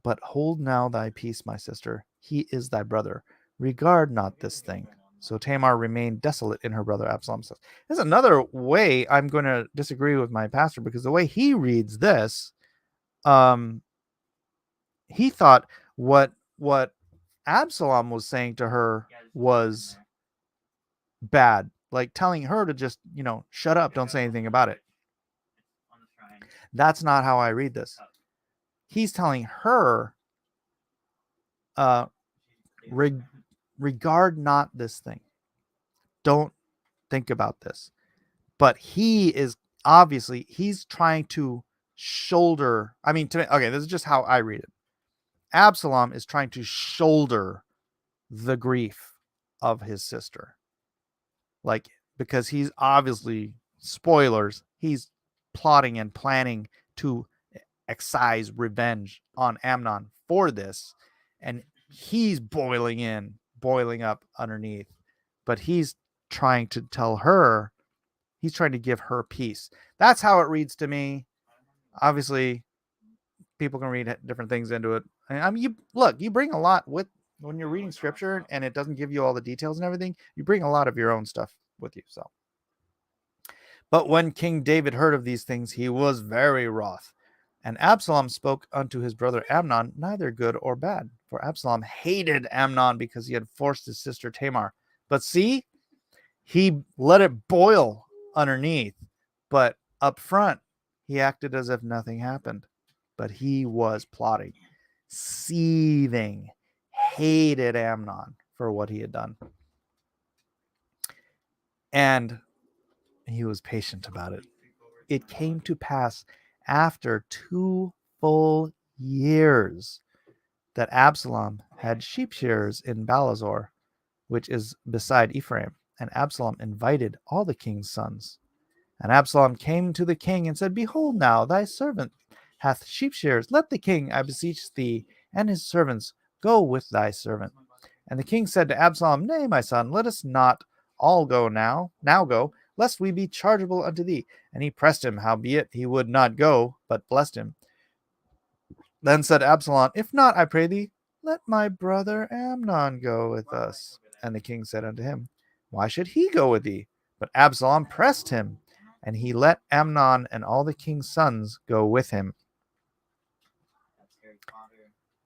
Speaker 1: But hold now thy peace, my sister. He is thy brother. Regard not this thing. So Tamar remained desolate in her brother Absalom's house. There's another way I'm going to disagree with my pastor, because the way he reads this, he thought what Absalom was saying to her was bad, like telling her to just, shut up, don't say anything about it. That's not how I read this. He's telling her, regard not this thing. Don't think about this. But he is obviously, he's trying to shoulder. I mean, okay, this is just how I read it. Absalom is trying to shoulder the grief of his sister. Like, because he's obviously, spoilers, he's plotting and planning to excise revenge on Amnon for this. And he's boiling up underneath. But he's trying to tell her, he's trying to give her peace. That's how it reads to me. Obviously, people can read different things into it. I mean, you bring a lot with, when you're reading scripture and it doesn't give you all the details and everything, you bring a lot of your own stuff with you. So, but when King David heard of these things, he was very wroth. And Absalom spoke unto his brother Amnon, neither good or bad. For Absalom hated Amnon because he had forced his sister Tamar. But see, he let it boil underneath. But up front, he acted as if nothing happened. But he was plotting, seething, hated Amnon for what he had done. And he was patient about it. It came to pass after 2 full years that Absalom had sheep shearers in Balazor, which is beside Ephraim. And Absalom invited all the king's sons. And Absalom came to the king and said, behold now, thy servant hath sheep shearers. Let the king, I beseech thee, and his servants go with thy servant. And the king said to Absalom, nay, my son, let us not all go now go, lest we be chargeable unto thee. And he pressed him, howbeit he would not go, but blessed him. Then said Absalom, if not, I pray thee, let my brother Amnon go with us. And the king said unto him, why should he go with thee? But Absalom pressed him, and he let Amnon and all the king's sons go with him.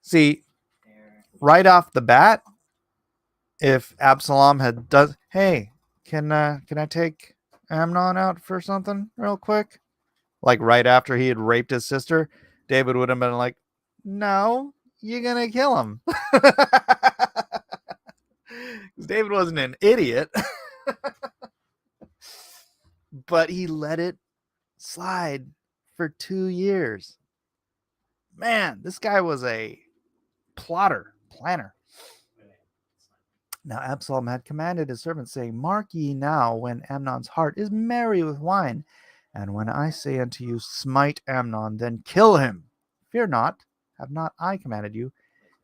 Speaker 1: See, right off the bat, if Absalom had done, hey, can I take Amnon out for something real quick? Like right after he had raped his sister, David would have been like, no, you're going to kill him. David wasn't an idiot. but he let it slide for 2 years. Man, this guy was a planner. Now Absalom had commanded his servants, saying, Mark ye now when Amnon's heart is merry with wine, and when I say unto you, smite Amnon, then kill him. Fear not, have not I commanded you?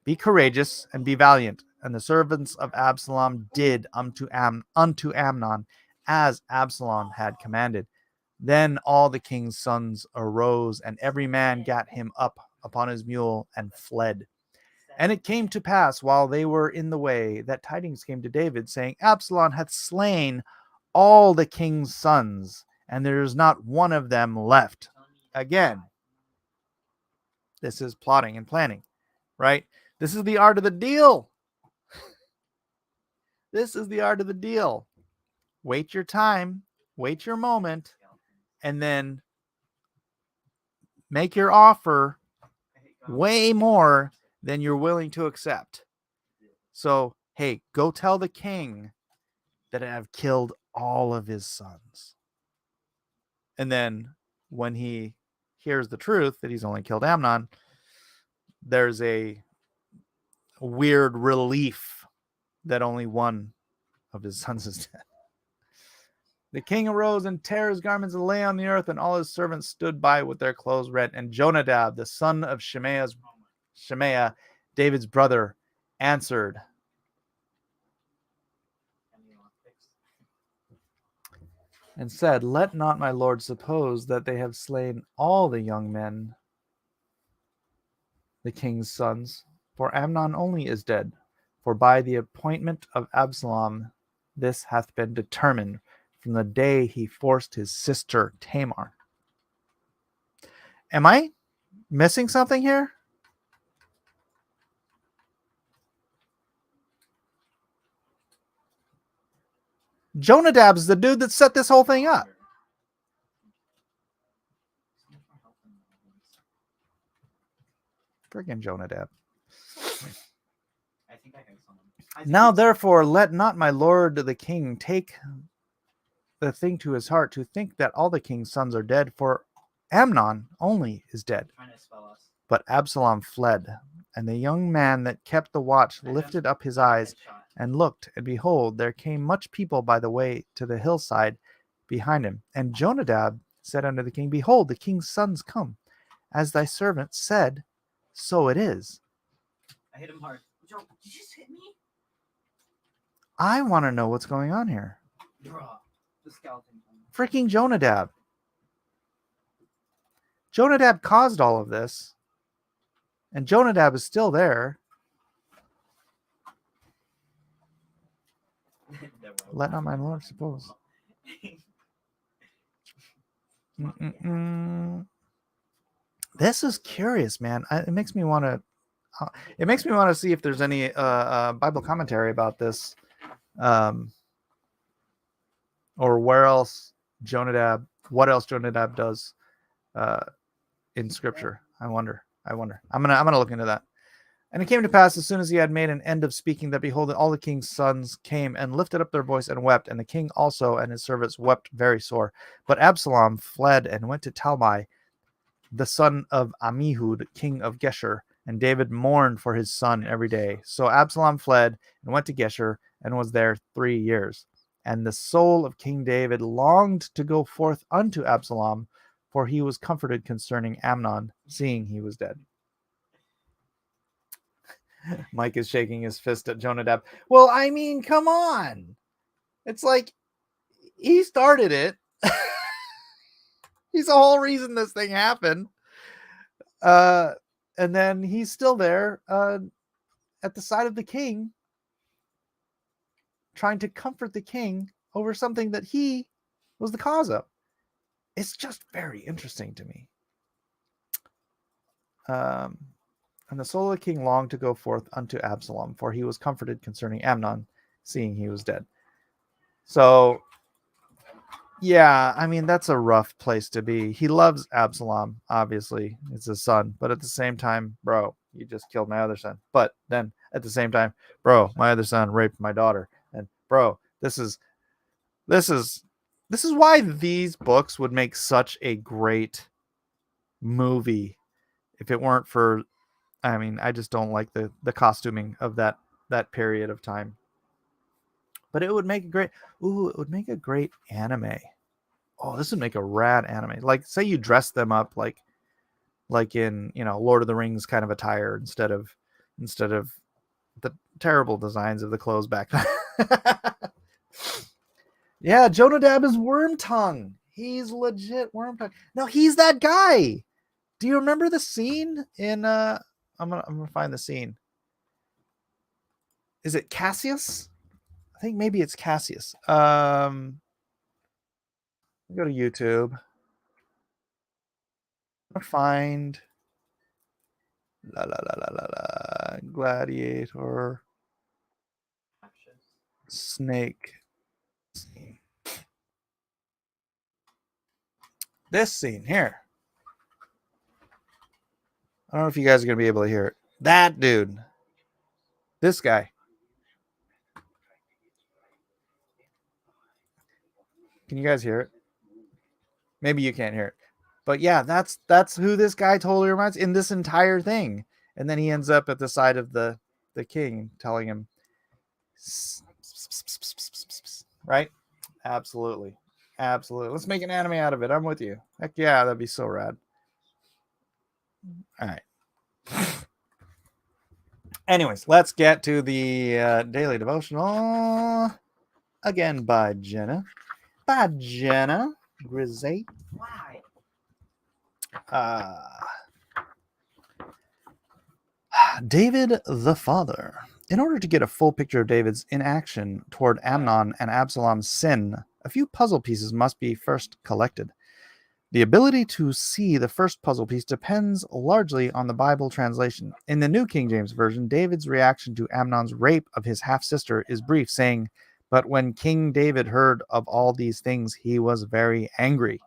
Speaker 1: Be courageous and be valiant. And the servants of Absalom did unto Amnon as Absalom had commanded. Then all the king's sons arose, and every man gat him up upon his mule and fled. And it came to pass, while they were in the way, that tidings came to David, saying, Absalom hath slain all the king's sons, and there is not one of them left. Again, this is plotting and planning, right? This is the art of the deal. This is the art of the deal. Wait your time, wait your moment, and then make your offer way more than you're willing to accept. So, hey, go tell the king that I have killed all of his sons. And then when he hears the truth that he's only killed Amnon, there's a weird relief that only one of his sons is dead. The king arose and tore his garments and lay on the earth, and all his servants stood by with their clothes rent. And Jonadab, the son of Shemaiah, David's brother, answered and said, Let not my lord suppose that they have slain all the young men, the king's sons, for Amnon only is dead. For by the appointment of Absalom this hath been determined from the day he forced his sister Tamar. Am I missing something here? Jonadab's the dude that set this whole thing up. Friggin' Jonadab. Now therefore let not my lord the king take the thing to his heart to think that all the king's sons are dead, for Amnon only is dead. But Absalom fled, and the young man that kept the watch lifted up his eyes and looked, and behold, there came much people by the way to the hillside behind him. And Jonadab said unto the king, Behold, the king's sons come. As thy servant said, so it is.
Speaker 3: I hit him hard. Joe, did you just hit me?
Speaker 1: I want to know what's going on here.
Speaker 3: Draw. The skeleton.
Speaker 1: Freaking Jonadab. Jonadab caused all of this. And Jonadab is still there. Let not my lord suppose. This is curious, man. It makes me want to. It makes me want to see if there's any Bible commentary about this, or where else what else Jonadab does in Scripture. I wonder. I'm gonna look into that. And it came to pass, as soon as he had made an end of speaking, that behold, all the king's sons came and lifted up their voice and wept, and the king also and his servants wept very sore. But Absalom fled and went to Talmai, the son of Ammihud, king of Geshur, and David mourned for his son every day. So Absalom fled and went to Geshur and was there 3 years. And the soul of King David longed to go forth unto Absalom, for he was comforted concerning Amnon, seeing he was dead. Mike is shaking his fist at Jonadab. Well, I mean, come on. It's like he started it. He's the whole reason this thing happened. And then he's still there at the side of the king, trying to comfort the king over something that he was the cause of. It's just very interesting to me. And the soul of the king longed to go forth unto Absalom, for he was comforted concerning Amnon, seeing he was dead. So, yeah, I mean, that's a rough place to be. He loves Absalom, obviously. It's his son. But at the same time, bro, you just killed my other son. But then at the same time, bro, my other son raped my daughter. And bro, this is This is why these books would make such a great movie if it weren't for, I mean, I just don't like the costuming of that period of time. But it would make a great, it would make a great anime. Oh, this would make a rad anime. Like, say you dress them up like in, Lord of the Rings kind of attire instead of the terrible designs of the clothes back then. Yeah, Jonadab is Wormtongue. He's legit Wormtongue. No, he's that guy. Do you remember the scene in I'm gonna find the scene. Is it Cassius? I think maybe it's Cassius. Go to YouTube. Find Gladiator Snake. This scene here. I don't know if you guys are going to be able to hear it. That dude. This guy. Can you guys hear it? Maybe you can't hear it. But yeah, that's who this guy totally reminds in this entire thing. And then he ends up at the side of the king telling him, right? Absolutely. Absolutely. Let's make an anime out of it. I'm with you. Heck yeah, that'd be so rad. All right. Anyways, let's get to the daily devotional again by Jenna. By Jenna Grisey.
Speaker 3: Why?
Speaker 1: David the father. In order to get a full picture of David's inaction toward Amnon and Absalom's sin, a few puzzle pieces must be first collected. The ability to see the first puzzle piece depends largely on the Bible translation. In the New King James Version, David's reaction to Amnon's rape of his half-sister is brief, saying, "But when King David heard of all these things, he was very angry."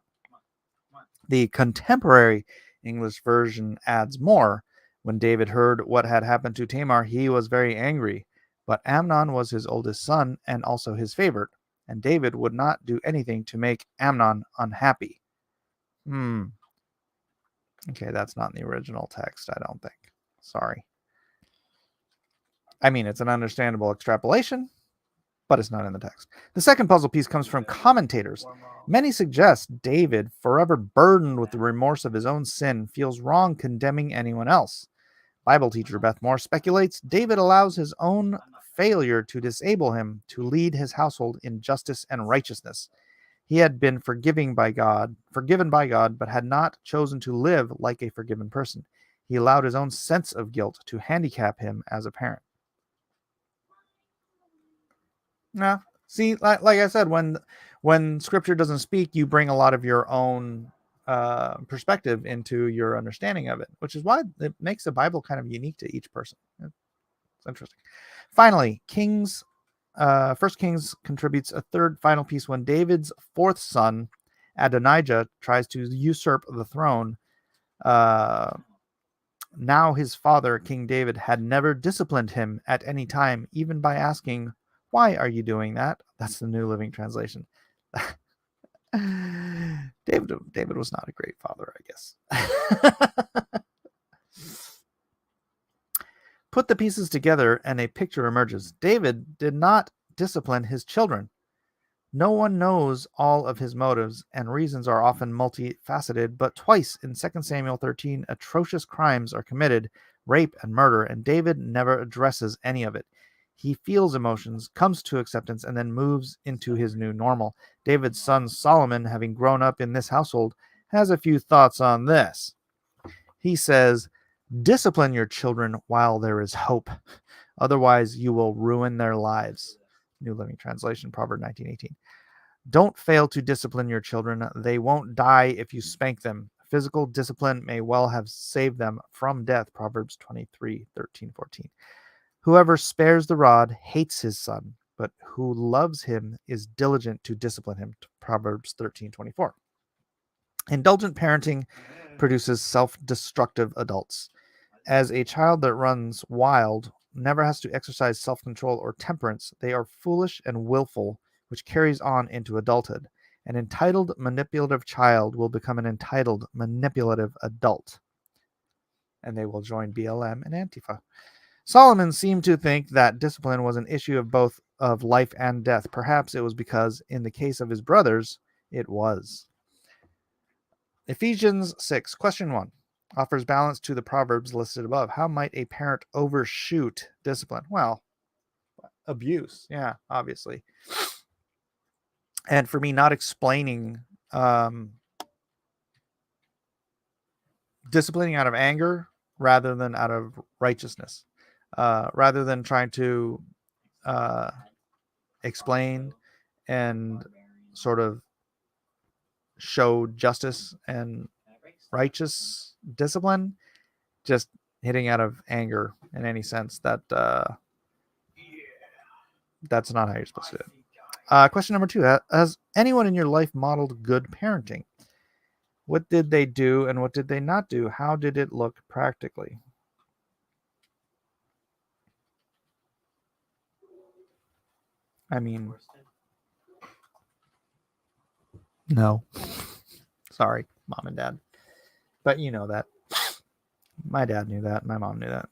Speaker 1: The contemporary English version adds more. When David heard what had happened to Tamar, he was very angry. But Amnon was his oldest son and also his favorite, and David would not do anything to make Amnon unhappy. Okay, that's not in the original text, I don't think. Sorry. I mean, it's an understandable extrapolation, but it's not in the text. The second puzzle piece comes from commentators. Many suggest David, forever burdened with the remorse of his own sin, feels wrong condemning anyone else. Bible teacher Beth Moore speculates David allows his own failure to disable him to lead his household in justice and righteousness. He had been forgiven by God, but had not chosen to live like a forgiven person. He allowed his own sense of guilt to handicap him as a parent. No, see, like I said, when Scripture doesn't speak, you bring a lot of your own perspective into your understanding of it, which is why it makes the Bible kind of unique to each person. It's interesting. Finally, First Kings contributes a third final piece when David's fourth son, Adonijah, tries to usurp the throne. Now his father, King David, had never disciplined him at any time, even by asking, "Why are you doing that?" That's the New Living Translation. David was not a great father, I guess. Put the pieces together and a picture emerges. David did not discipline his children. No one knows all of his motives, and reasons are often multifaceted, but twice in 2 Samuel 13, atrocious crimes are committed, rape and murder, and David never addresses any of it. He feels emotions, comes to acceptance, and then moves into his new normal. David's son Solomon, having grown up in this household, has a few thoughts on this. He says, "Discipline your children while there is hope. Otherwise, you will ruin their lives." New Living Translation, Proverbs 19:18. Don't fail to discipline your children. They won't die if you spank them. Physical discipline may well have saved them from death. Proverbs 23:13-14. Whoever spares the rod hates his son, but who loves him is diligent to discipline him. Proverbs 13:24. Indulgent parenting produces self-destructive adults. As a child that runs wild never has to exercise self-control or temperance, they are foolish and willful, which carries on into adulthood. An entitled, manipulative child will become an entitled, manipulative adult, and they will join BLM and Antifa. Solomon seemed to think that discipline was an issue of both of life and death. Perhaps it was because, in the case of his brothers, it was. Ephesians 6, question 1, offers balance to the proverbs listed above. How might a parent overshoot discipline? Well, abuse, yeah, obviously. And for me, not explaining disciplining out of anger rather than out of righteousness, rather than trying to explain and sort of show justice and righteous discipline, just hitting out of anger in any sense, that that's not how you're supposed to do it. Question number 2, has anyone in your life modeled good parenting? What did they do and what did they not do? How did it look practically? I mean, no. Sorry, mom and dad. But you know that. My dad knew that. My mom knew that.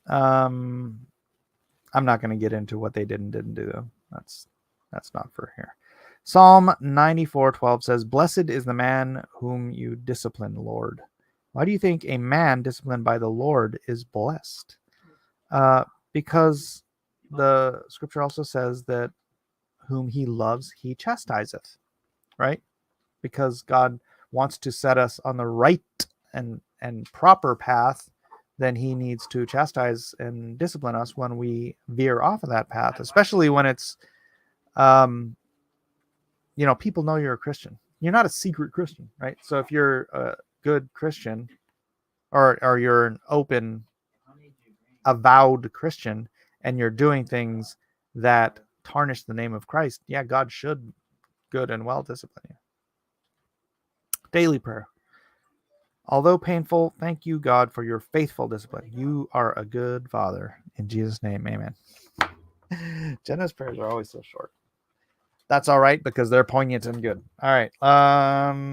Speaker 1: I'm not going to get into what they did and didn't do, though. That's not for here. Psalm 94:12 says, "Blessed is the man whom you discipline, Lord." Why do you think a man disciplined by the Lord is blessed? Because the scripture also says that whom he loves, he chastiseth, right? Because God wants to set us on the right and proper path, then he needs to chastise and discipline us when we veer off of that path, especially when it's, people know you're a Christian. You're not a secret Christian, right? So if you're a good Christian, or you're an open, avowed Christian, and you're doing things that tarnish the name of Christ, yeah, God should good and well discipline you. Daily prayer. Although painful, thank you, God, for your faithful discipline. You are a good Father. In Jesus' name, amen. Jenna's prayers are always so short. That's all right, because they're poignant and good. All right.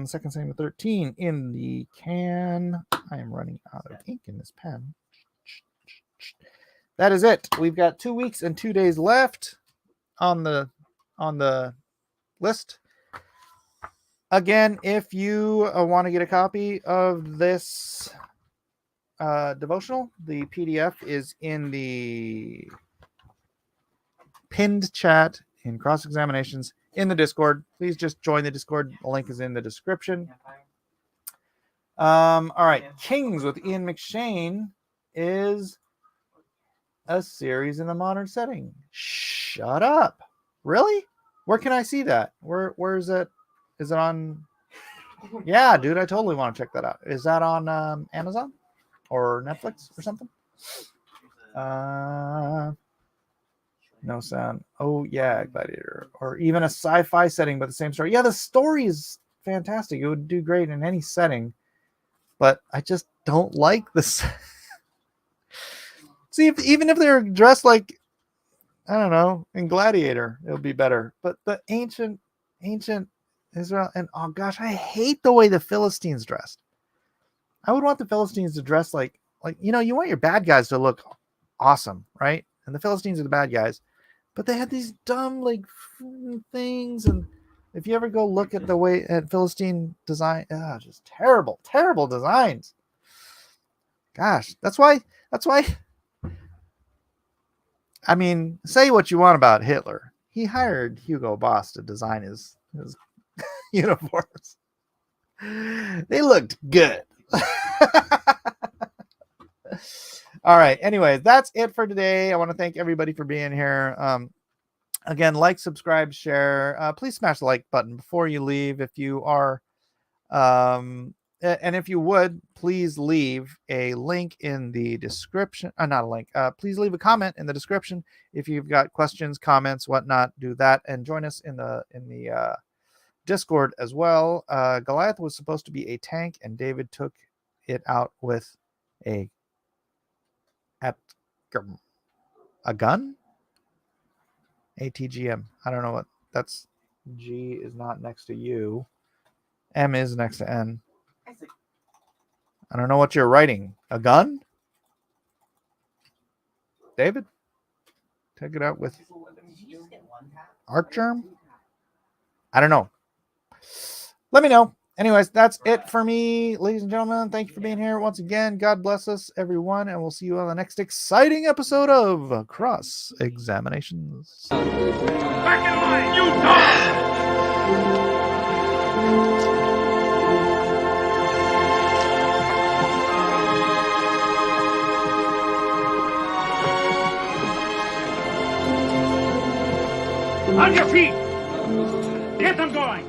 Speaker 1: 2 Samuel 13 in the can. I am running out of ink in this pen. That is it. We've got 2 weeks and 2 days left on the list. Again, if you want to get a copy of this devotional, the PDF is in the pinned chat in Cross Examinations in the Discord. Please just join the Discord. The link is in the description. All right. Kings with Ian McShane is a series in the modern setting. Shut up. Really? Where can I see that? Where is it? Is it on? Yeah, dude, I totally want to check that out. Is that on Amazon or Netflix or something? No sound. Oh yeah, Gladiator, or even a sci-fi setting, but the same story. Yeah, the story is fantastic. It would do great in any setting, but I just don't like this. See, even if they're dressed like, I don't know, in Gladiator, it would be better. But the ancient Israel, and oh gosh, I hate the way the Philistines dressed. I would want the Philistines to dress like you want your bad guys to look awesome, right? And the Philistines are the bad guys, but they had these dumb things, and if you ever go look at the way at Philistine design, just terrible designs. Gosh, that's why. I mean, say what you want about Hitler. He hired Hugo Boss to design his uniforms. They looked good. All right. Anyway, that's it for today. I want to thank everybody for being here. Again, like, subscribe, share. Please smash the like button before you leave if you are. And if you would, please leave a link in the description. Not a link. Please leave a comment in the description if you've got questions, comments, whatnot. Do that and join us in the Discord as well. Goliath was supposed to be a tank, and David took it out with a gun. ATGM. I don't know what that's. G is not next to U. M is next to N.
Speaker 3: Isaac.
Speaker 1: I don't know what you're writing. A gun? David? Take it out with
Speaker 3: Did you just get one tap?
Speaker 1: arc germ? I don't know. Let me know. Anyways, that's it for me, ladies and gentlemen. Thank you for being here once again. God bless us, everyone, and we'll see you on the next exciting episode of Cross Examinations.
Speaker 4: Back in line, you dog! On your feet! Get them going!